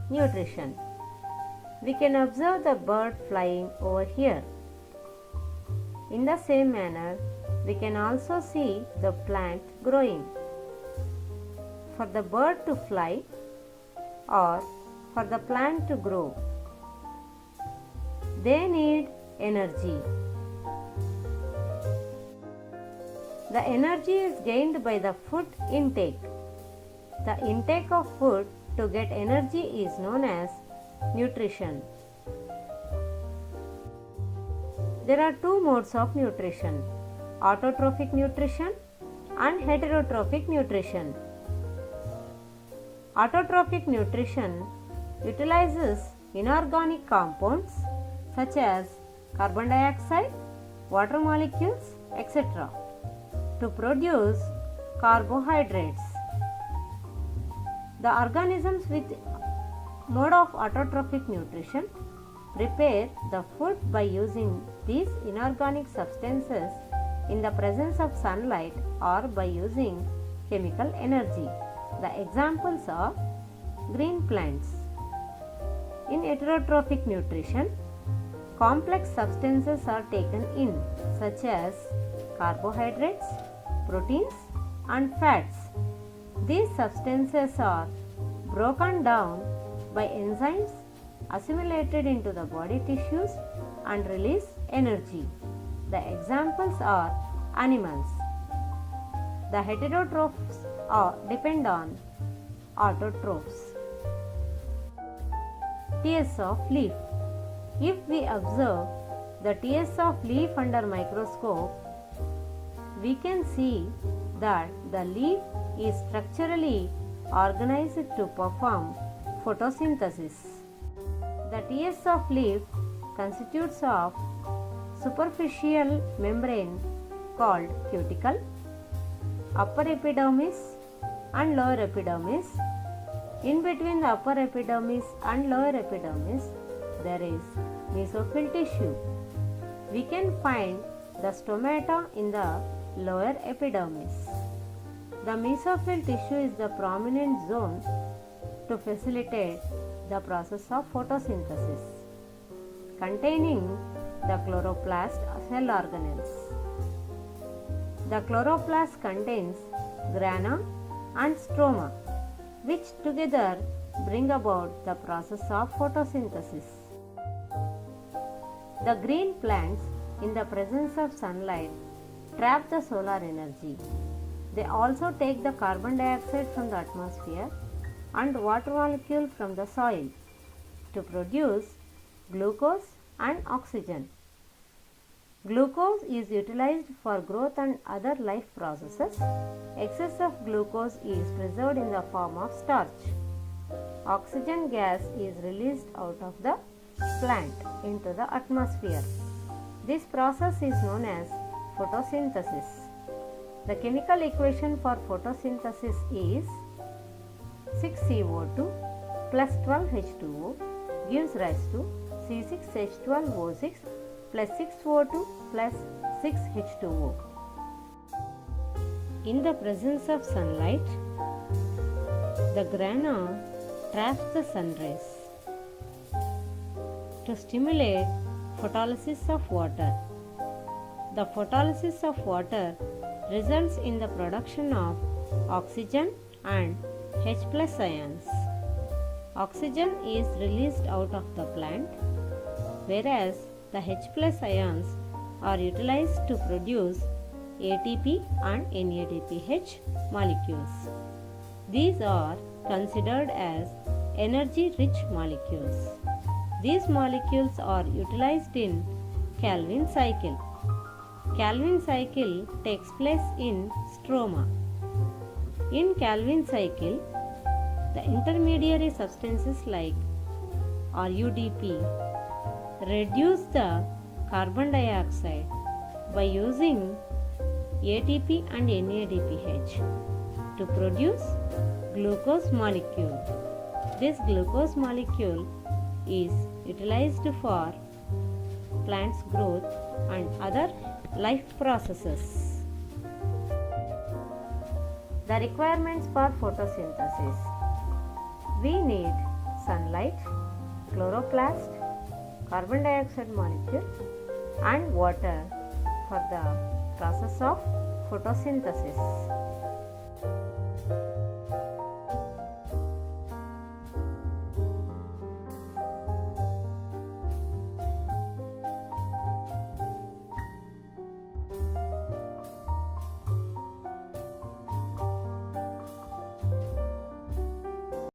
Nutrition. We can observe the bird flying over here. In the same manner, we can also see the plant growing. For the bird to fly or for the plant to grow, they need energy. The energy is gained by the food intake. The intake of food to get energy is known as nutrition. There are two modes of nutrition: autotrophic nutrition and heterotrophic nutrition. Autotrophic nutrition utilizes inorganic compounds such as carbon dioxide, water molecules, etc. to produce carbohydrates. The organisms with mode of autotrophic nutrition prepare the food by using these inorganic substances in the presence of sunlight or by using chemical energy. The examples are green plants. In heterotrophic nutrition, complex substances are taken in such as carbohydrates, proteins and fats. These substances are broken down by enzymes, assimilated into the body tissues and release energy. The examples are animals. The heterotrophs depend on autotrophs. TS of leaf. If we observe the TS of leaf under microscope, we can see that the leaf is structurally organized to perform photosynthesis. The TS of leaf constitutes of superficial membrane called cuticle, upper epidermis and lower epidermis. In between the upper epidermis and lower epidermis, there is mesophyll tissue. We can find the stomata in the lower epidermis. The mesophyll tissue is the prominent zone to facilitate the process of photosynthesis, containing the chloroplast cell organelles. The chloroplast contains grana and stroma, which together bring about the process of photosynthesis. The green plants, in the presence of sunlight, trap the solar energy. They also take the carbon dioxide from the atmosphere and water molecule from the soil to produce glucose and oxygen. Glucose is utilized for growth and other life processes. Excess of glucose is preserved in the form of starch. Oxygen gas is released out of the plant into the atmosphere. This process is known as photosynthesis. The chemical equation for photosynthesis is 6CO2 plus 12H2O gives rise to C6H12O6 plus 6O2 plus 6H2O. In the presence of sunlight, the grana traps the sun rays to stimulate photolysis of water. The photolysis of water results in the production of oxygen and H plus ions. Oxygen is released out of the plant, whereas the H plus ions are utilized to produce ATP and NADPH molecules. These are considered as energy-rich molecules. These molecules are utilized in Calvin cycle. Calvin cycle takes place in stroma. In Calvin cycle, the intermediary substances like RUDP reduce the carbon dioxide by using ATP and NADPH to produce glucose molecule. This glucose molecule is utilized for plant's growth and other life processes. The requirements for photosynthesis. We need sunlight, chloroplast, carbon dioxide molecule and water for the process of photosynthesis.